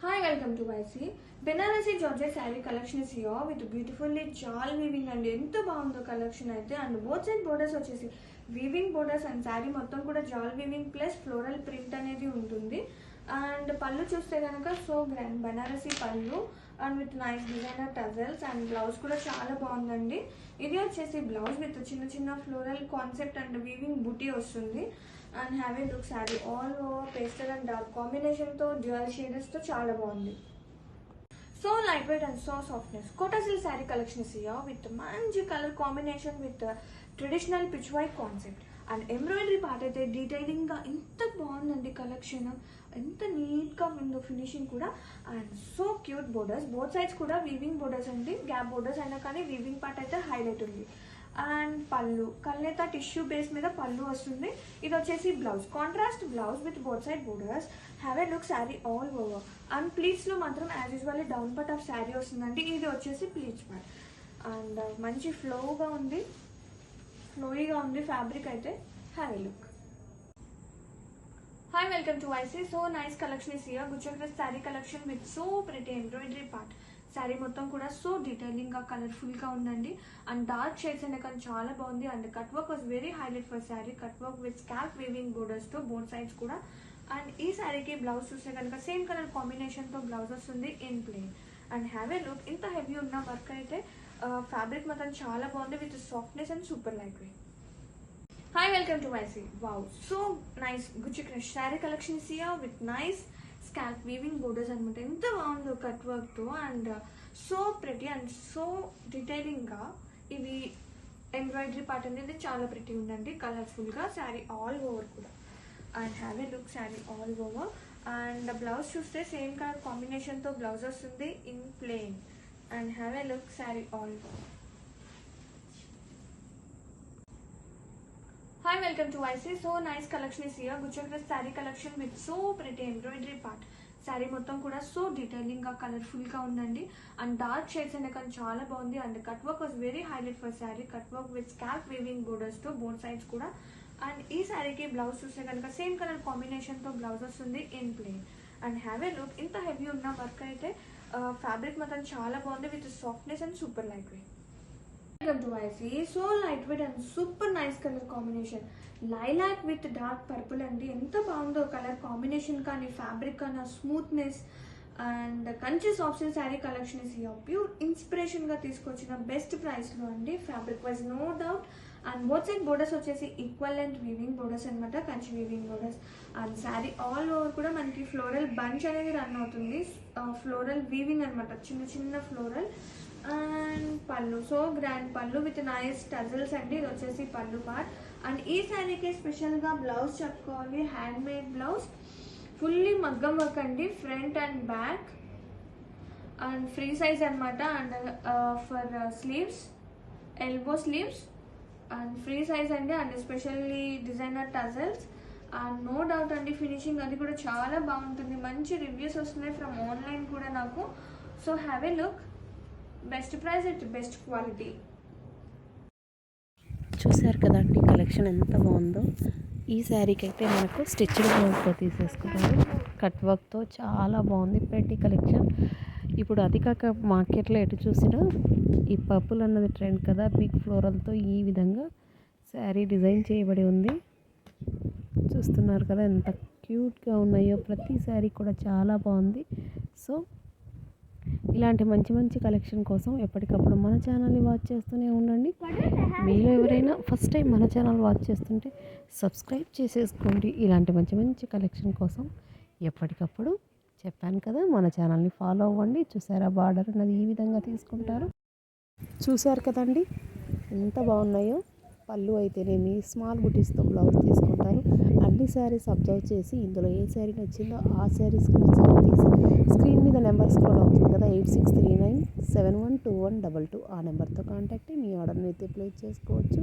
Hi, welcome to YC. Banarasi Georgette saree collection is here with beautifully jal weaving and ఎంత బాగుందో collection అయితే and both side borders వచ్చేసి weaving borders and sari మొత్తం కూడా జాల్ weaving plus floral print అనేది ఉంటుంది. అండ్ పళ్ళు చూస్తే కనుక సో గ్రాండ్ బనారసి పళ్ళు and with nice designer tassels and blouse కూడా చాలా బాగుందండి. ఇది వచ్చేసి బ్లౌజ్ విత్ చిన్న చిన్న floral concept and weaving buti వస్తుంది. And have a look sari all over pastel and dark కాంబినేషన్తో డ్యూయల్ షేడర్స్తో చాలా బాగుంది. So light weight and so సాఫ్ట్నెస్ కోటా సిల్క్ శారీ కలెక్షన్ ఇయర్ విత్ మంచి colour combination with traditional peach white concept and embroidery part అయితే డీటెయిలింగ్గా ఎంత బాగుందండి కలెక్షన్, ఎంత నీట్గా ఉందో ఫినిషింగ్ కూడా. And so cute borders both sides కూడా వీవింగ్ బోర్డర్స్ అండి, గ్యాప్ బోర్డర్స్ అయినా కానీ వీవింగ్ పార్ట్ అయితే హైలైట్ ఉంది. అండ్ పళ్ళు కల్నేత టిష్యూ బేస్ మీద పళ్ళు వస్తుంది. ఇది వచ్చేసి blouse contrast blouse with both side borders. Have a look sari all over and ప్లీట్స్లో మాత్రం as usually down part of sari వస్తుందండి. ఇది వచ్చేసి ప్లీట్స్ పార్ట్ అండ్ మంచి ఫ్లోగా ఉంది, ఫ్లోయిగా ఉంది ఫ్యాబ్రిక్ అయితే. Have a look. Hi, welcome to YC. So nice collection is here. Gujarat saree collection with so pretty embroidery part. Sari మొత్తం కూడా సో డీటెయిలింగ్గా కలర్ఫుల్గా ఉందండి అండ్ డార్క్ షేడ్స్ అనే కానీ చాలా బాగుంది. And cut work was very highlight for sari. Cut work with scalp weaving బోర్డర్స్తో both sides కూడా. అండ్ ఈ శారీకి బ్లౌజ్ చూస్తే కనుక సేమ్ కలర్ కాంబినేషన్తో బ్లౌజ్ వస్తుంది in plain. And have a look. ఇంత హెవీ ఉన్న వర్క్ అయితే ఫ్యాబ్రిక్ మొత్తం చాలా బాగుంది విత్ సాఫ్ట్నెస్ and super light weight. Hi, welcome to YC. Wow, so nice Gucci Crush saree collection is here with nice scalp weaving borders and ఎంత బాగుందో cut వర్క్తో and so pretty and so డీటెయిలింగ్గా ఇది embroidery part అనేది చాలా pretty ఉందండి కలర్ఫుల్గా sari all over కూడా. And have a look sari all over and blouse చూస్తే సేమ్ కలర్ కాంబినేషన్తో బ్లౌజ్ వస్తుంది in plain. And have a look sari all over. Hi, welcome to YC. So nice collection is here. Gujarat saree collection with so pretty embroidery part. Sari మొత్తం కూడా so డీటెయిలింగ్గా కలర్ఫుల్గా ఉందండి and dark shades అనే కానీ చాలా బాగుంది. And cut work was very highlight for sari. Cut work with scalp weaving బోర్డర్స్తో both sides కూడా. అండ్ ఈ శారీకి బ్లౌజ్ చూస్తే కనుక సేమ్ కలర్ కాంబినేషన్తో బ్లౌజ్ వస్తుంది in plain. And have a look. ఇంత హెవీ ఉన్న వర్క్ అయితే ఫ్యాబ్రిక్ మొత్తం చాలా బాగుంది విత్ సాఫ్ట్నెస్ and super light weight. Welcome to YC. So lightweight and super nice color combination. Lilac with dark purple అండి ఎంత బాగుందో కలర్ కాంబినేషన్ కానీ ఫ్యాబ్రిక్ కానీ smoothness and Kanchi soft silk sari collection is here. Pure ఇన్స్పిరేషన్గా తీసుకొచ్చిన బెస్ట్ ప్రైస్లో అండి. Fabric wise no doubt. And both side borders వచ్చేసి ఈక్వల్ అండ్ వీవింగ్ బోర్డర్స్ అనమాట, Kanchi weaving borders. And sari all over కూడా మనకి ఫ్లోరల్ బంచ్ అనేది రన్ అవుతుంది. ఫ్లోరల్ వీవింగ్ అనమాట, చిన్న చిన్న floral. And pallu so grand pallu with nice tassels అండి. ఇది వచ్చేసి పళ్ళు పార్ట్. అండ్ ఈ శారీకి స్పెషల్గా బ్లౌజ్ చెప్పుకోవాలి, హ్యాండ్ మేడ్ బ్లౌజ్ ఫుల్లీ మగ్గం వర్క్ అండి front and back and free size అనమాట. And for sleeves elbow sleeves and free size అండి. And specially designer tassels and no doubt అండి ఫినిషింగ్ అది కూడా చాలా బాగుంటుంది. మంచి రివ్యూస్ వస్తున్నాయి ఫ్రమ్ ఆన్లైన్ కూడా నాకు. So have a look. Best price at best quality. చూసారు కదండి కలెక్షన్ ఎంత బాగుందో. ఈ శారీకి అయితే మనకు స్టిచ్డ్ బ్లౌజ్తో తీసేసుకున్నారు. కట్ వర్క్తో చాలా బాగుంది పెట్టి కలెక్షన్. ఇప్పుడు అది కాక మార్కెట్లో ఎటు చూసినా ఈ పర్పుల్ అన్నది ట్రెండ్ కదా, బిగ్ ఫ్లోరల్తో ఈ విధంగా శారీ డిజైన్ చేయబడి ఉంది. చూస్తున్నారు కదా ఎంత క్యూట్గా ఉన్నాయో. ప్రతి శారీ కూడా చాలా బాగుంది. సో ఇలాంటి మంచి మంచి కలెక్షన్ కోసం ఎప్పటికప్పుడు మన ఛానల్ని వాచ్ చేస్తూనే ఉండండి. మీలో ఎవరైనా ఫస్ట్ టైం మన ఛానల్ వాచ్ చేస్తుంటే సబ్స్క్రైబ్ చేసేసుకోండి. ఇలాంటి మంచి మంచి కలెక్షన్ కోసం ఎప్పటికప్పుడు చెప్పాను కదా మన ఛానల్ని ఫాలో అవ్వండి. చూసారా బార్డర్ అన్నది ఈ విధంగా తీసుకుంటారు. చూసారు కదండి ఎంత బాగున్నాయో. పళ్ళు అయితేనేమి స్మాల్ బుటీస్తో బ్లౌజ్ తీసుకుంటారు. అన్ని శారీస్ అబ్జర్వ్ చేసి ఇందులో ఏ శారీ నచ్చిందో ఆ శారీ స్క్రీన్ షాట్ తీసి స్క్రీన్ మీద నెంబర్ స్క్రోల్ అవుతుంది కదా 8639712122 ఆ నెంబర్తో కాంటాక్ట్ అయ్యి మీ ఆర్డర్ని అయితే ప్లేస్ చేసుకోవచ్చు.